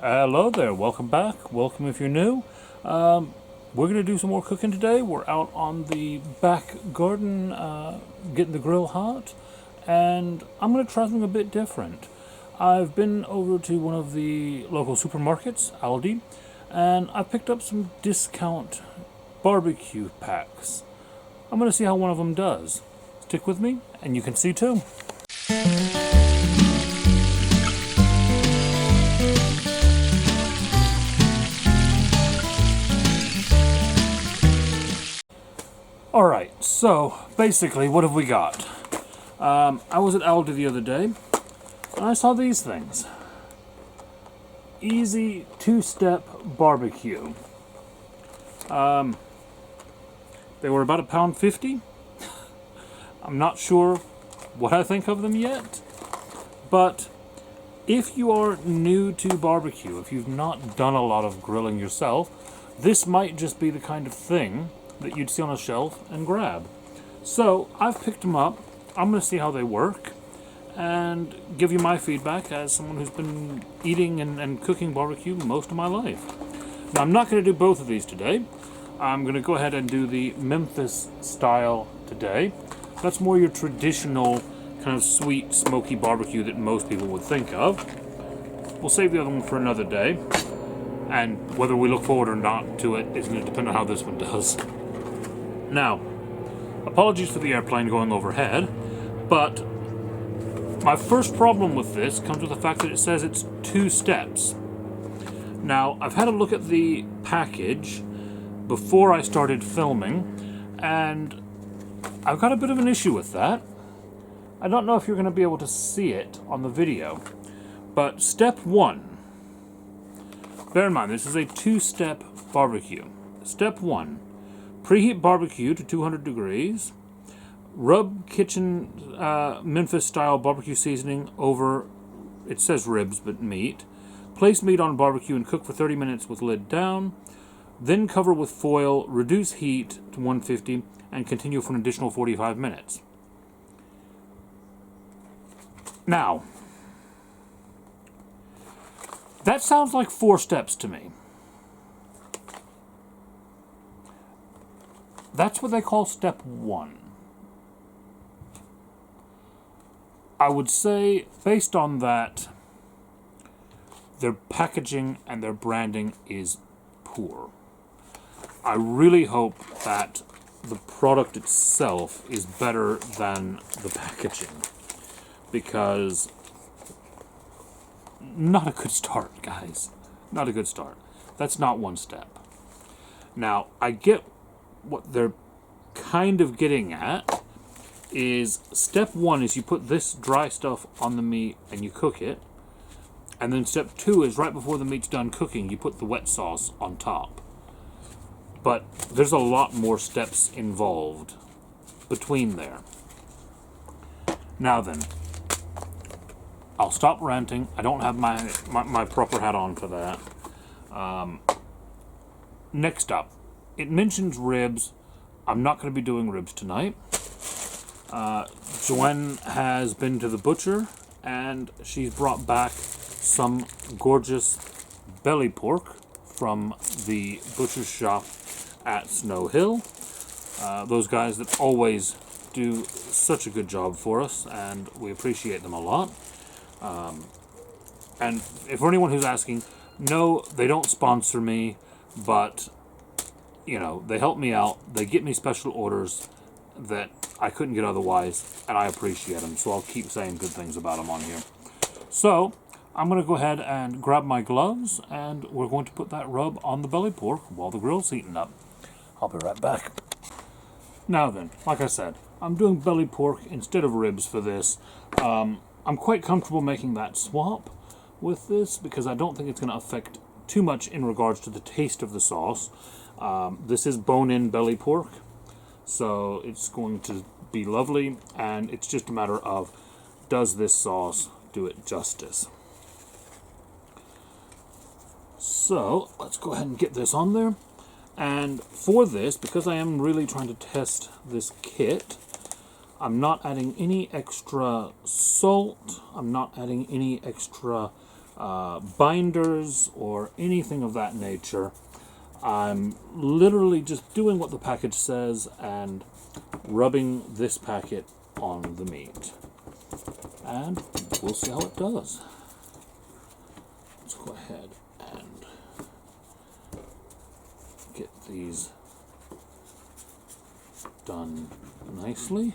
Hello there, welcome back. Welcome if you're new. We're going to do some more cooking today. We're out on the back garden getting the grill hot, and I'm going to try something a bit different. I've been over to one of the local supermarkets, Aldi, and I picked up some discount barbecue packs. I'm going to see how one of them does. Stick with me, and you can see too. Alright, so basically what have we got? I was at Aldi the other day and I saw these things. Easy two-step barbecue. They were about £1.50. I'm not sure what I think of them yet, but if you are new to barbecue, if you've not done a lot of grilling yourself, this might just be the kind of thing that you'd see on a shelf and grab. So I've picked them up. I'm going to see how they work and give you my feedback as someone who's been eating and cooking barbecue most of my life. Now I'm not going to do both of these today. I'm going to go ahead and do the Memphis style today. That's more your traditional kind of sweet, smoky barbecue that most people would think of. We'll save the other one for another day, and whether we look forward or not to it is going to depend on how this one does. Now, apologies for the airplane going overhead, but my first problem with this comes with the fact that it says it's 2 steps. Now, I've had a look at the package before I started filming, and I've got a bit of an issue with that. I don't know if you're going to be able to see it on the video, but step 1, bear in mind this is a 2-step barbecue. Step 1, preheat barbecue to 200 degrees. Rub kitchen Memphis-style barbecue seasoning over, it says ribs, but meat. Place meat on barbecue and cook for 30 minutes with lid down. Then cover with foil, reduce heat to 150, and continue for an additional 45 minutes. Now, that sounds like 4 steps to me. That's what they call step 1. I would say, based on that, their packaging and their branding is poor. I really hope that the product itself is better than the packaging, because not a good start, guys. Not a good start. That's not 1 step. Now, I get what they're kind of getting at is step 1 is you put this dry stuff on the meat and you cook it, and then step 2 is right before the meat's done cooking you put the wet sauce on top. But there's a lot more steps involved between there. Now then, I'll stop ranting. I don't have my proper hat on for that. Next up, it mentions ribs. I'm not going to be doing ribs tonight. Joanne has been to the butcher, and she's brought back some gorgeous belly pork from the butcher's shop at Snow Hill. Those guys that always do such a good job for us, and we appreciate them a lot. And if for anyone who's asking, no, they don't sponsor me, but you know, they help me out. They get me special orders that I couldn't get otherwise, and I appreciate them. So I'll keep saying good things about them on here. So I'm going to go ahead and grab my gloves, and we're going to put that rub on the belly pork while the grill's heating up. I'll be right back. Now then, like I said, I'm doing belly pork instead of ribs for this. I'm quite comfortable making that swap with this because I don't think it's going to affect too much in regards to the taste of the sauce. This is bone-in belly pork, so it's going to be lovely, and it's just a matter of, does this sauce do it justice? So let's go ahead and get this on there. And for this, because I am really trying to test this kit, I'm not adding any extra salt. I'm not adding any extra binders or anything of that nature. I'm literally just doing what the package says and rubbing this packet on the meat. And we'll see how it does. Let's go ahead and get these done nicely.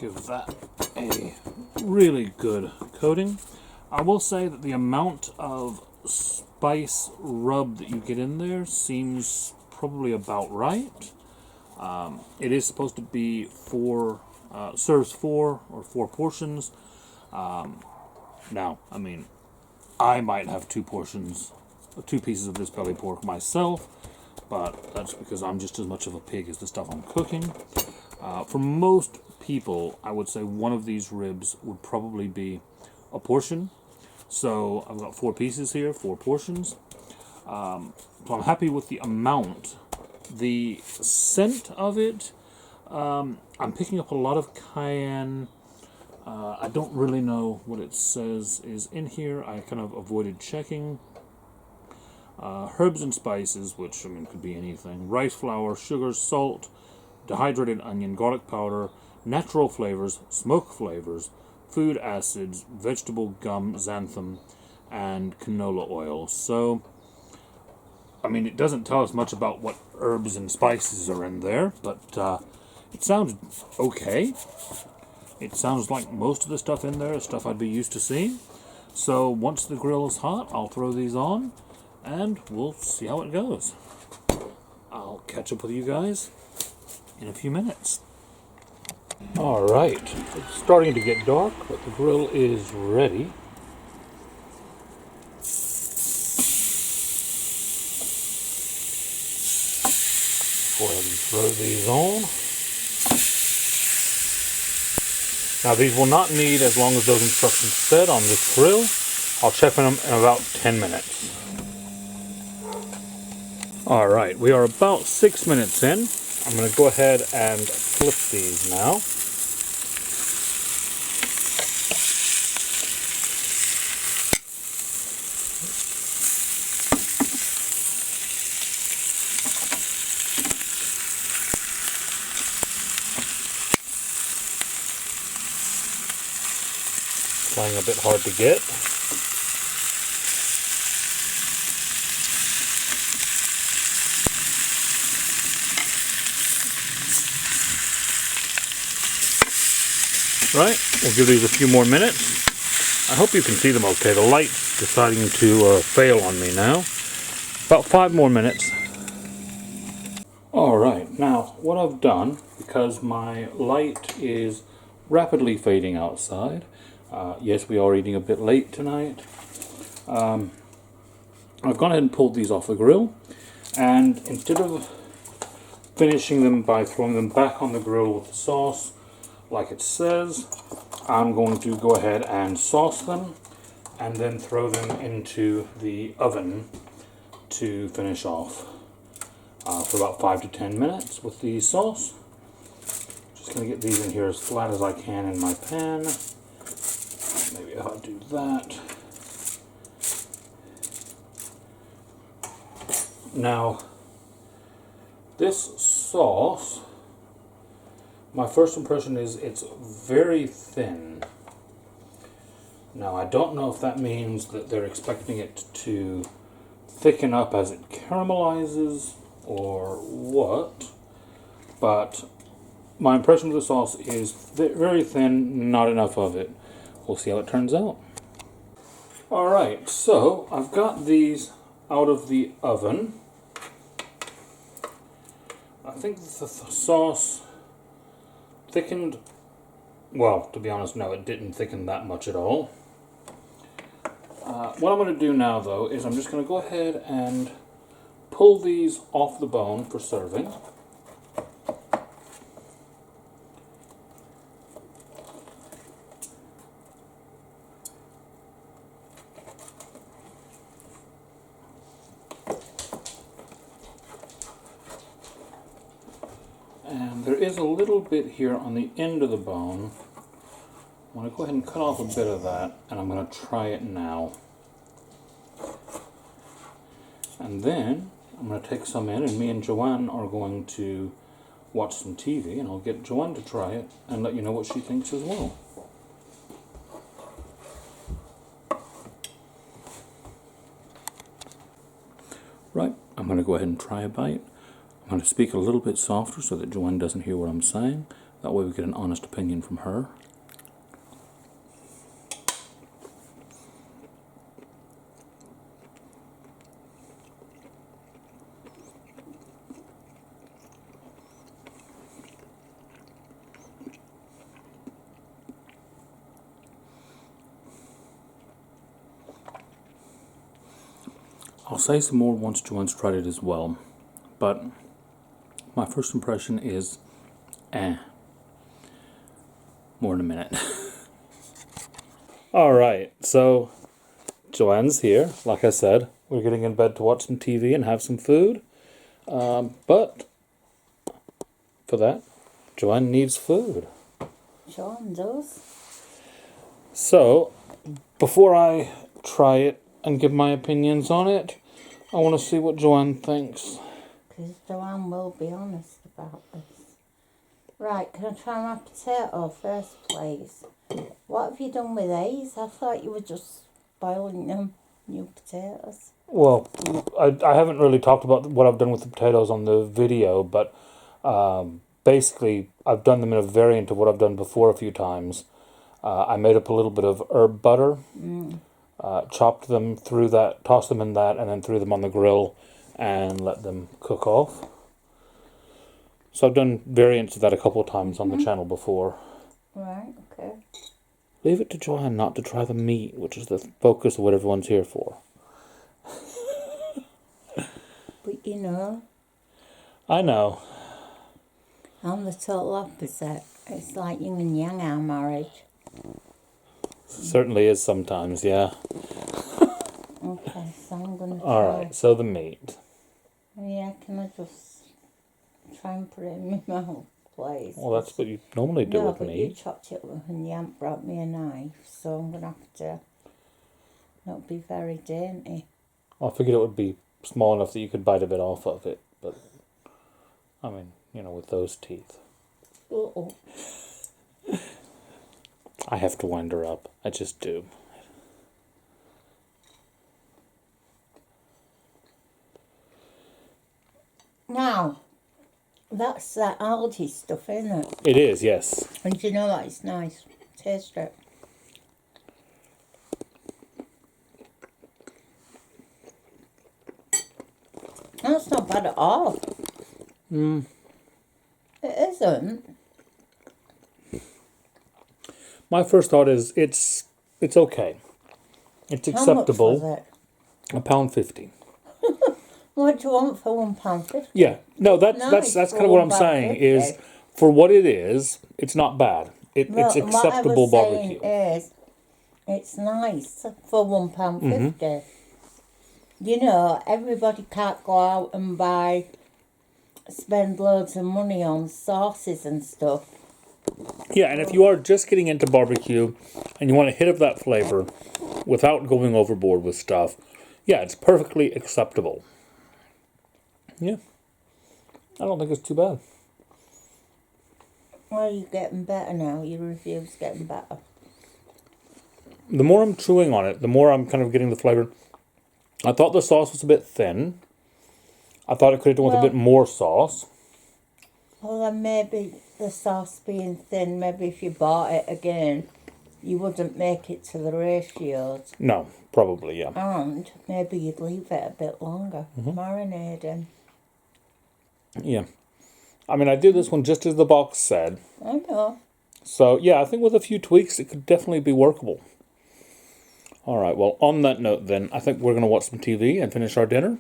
Give that a really good coating. I will say that the amount of spice rub that you get in there seems probably about right. It is supposed to be serves four portions. Now, I mean, I might have two pieces of this belly pork myself, but that's because I'm just as much of a pig as the stuff I'm cooking. For most people, I would say one of these ribs would probably be a portion. So I've got 4 pieces here, 4 portions. So I'm happy with the amount. The scent of it, I'm picking up a lot of cayenne. I don't really know what it says is in here. I kind of avoided checking. Herbs and spices, which I mean could be anything. Rice flour, sugar, salt, dehydrated onion, garlic powder, natural flavors, smoke flavors, food acids, vegetable gum, xanthan, and canola oil. So, I mean, it doesn't tell us much about what herbs and spices are in there, but it sounds okay. It sounds like most of the stuff in there is stuff I'd be used to seeing. So once the grill is hot, I'll throw these on, and we'll see how it goes. I'll catch up with you guys in a few minutes. Alright, it's starting to get dark, but the grill is ready. Go ahead and throw these on. Now these will not need as long as those instructions said on this grill. I'll check on them in about 10 minutes. Alright, we are about 6 minutes in. I'm going to go ahead and flip these now. Trying a bit hard to get. Right, we'll give these a few more minutes. I hope you can see them okay. The light's deciding to fail on me now. About 5 more minutes. Alright, now what I've done, because my light is rapidly fading outside, yes, we are eating a bit late tonight, I've gone ahead and pulled these off the grill, and instead of finishing them by throwing them back on the grill with the sauce, like it says, I'm going to go ahead and sauce them and then throw them into the oven to finish off for about 5 to 10 minutes with the sauce. Just going to get these in here as flat as I can in my pan. Maybe if I do that. Now, this sauce, my first impression is it's very thin. Now, I don't know if that means that they're expecting it to thicken up as it caramelizes or what, but my impression of the sauce is very thin, not enough of it. We'll see how it turns out. Alright, so I've got these out of the oven. I think the sauce thickened. Well, to be honest, no, it didn't thicken that much at all. What I'm going to do now, though, is I'm just going to go ahead and pull these off the bone for serving. And there is a little bit here on the end of the bone. I'm going to go ahead and cut off a bit of that, and I'm going to try it now. And then I'm going to take some in, and me and Joanne are going to watch some TV, and I'll get Joanne to try it and let you know what she thinks as well. Right, I'm going to go ahead and try a bite. I'm going to speak a little bit softer so that Joanne doesn't hear what I'm saying. That way we get an honest opinion from her. I'll say some more once Joanne's tried it as well, but my first impression is, more in a minute. Alright, so Joanne's here. Like I said, we're getting in bed to watch some TV and have some food, but for that, Joanne needs food. Joanne does. So, before I try it and give my opinions on it, I want to see what Joanne thinks. Because Joanne will be honest about this. Right, can I try my potato first, please? What have you done with these? I thought you were just boiling them, new potatoes. Well, I haven't really talked about what I've done with the potatoes on the video, but basically I've done them in a variant of what I've done before a few times. I made up a little bit of herb butter. Chopped them, threw that, tossed them in that, and then threw them on the grill and let them cook off. So I've done variants of that a couple of times on the channel before. Right, okay. Leave it to Joanne not to try the meat, which is the focus of what everyone's here for. But you know, I know. I'm the total opposite. It's like yin and yang, our marriage. Certainly is sometimes, yeah. Okay, so I'm going to try. Alright, so the meat. Yeah, can I just try and put it in my mouth, please? Well, that's what you normally do with but meat. you chopped it up and you haven't brought me a knife, so I'm going to have to not be very dainty. I figured it would be small enough that you could bite a bit off of it, but, I mean, you know, with those teeth. Uh-oh. I have to wind her up. I just do. Now, that's that Aldi stuff, isn't it? It is, yes. And do you know what? It's nice. Taste it. That's not bad at all. It isn't. My first thought is it's okay. It's acceptable. How much was £1.50. What do you want for £1.50? Yeah, no, that's Nice, kind for of what I'm saying. £1.50. Is for what it is, it's not bad. It's acceptable barbecue. What I was saying is, it's nice for £1.50. You know, everybody can't go out and spend loads of money on sauces and stuff. Yeah, and if you are just getting into barbecue and you want a hit of that flavor without going overboard with stuff, yeah, it's perfectly acceptable. Yeah, I don't think it's too bad. Well, you're getting better now. Your review's getting better. The more I'm chewing on it, the more I'm kind of getting the flavor. I thought the sauce was a bit thin. I thought it could have done with a bit more sauce. Well, then maybe the sauce being thin, maybe if you bought it again, you wouldn't make it to the ratios. No, probably, yeah. And maybe you'd leave it a bit longer, marinating. Yeah. I mean, I did this one just as the box said. I know. So, yeah, I think with a few tweaks, it could definitely be workable. All right, well, on that note, then, I think we're going to watch some TV and finish our dinner.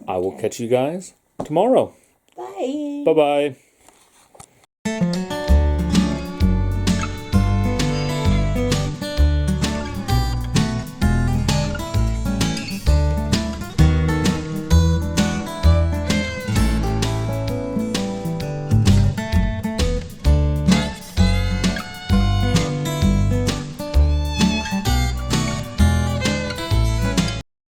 I will catch you guys tomorrow. Bye. Bye-bye.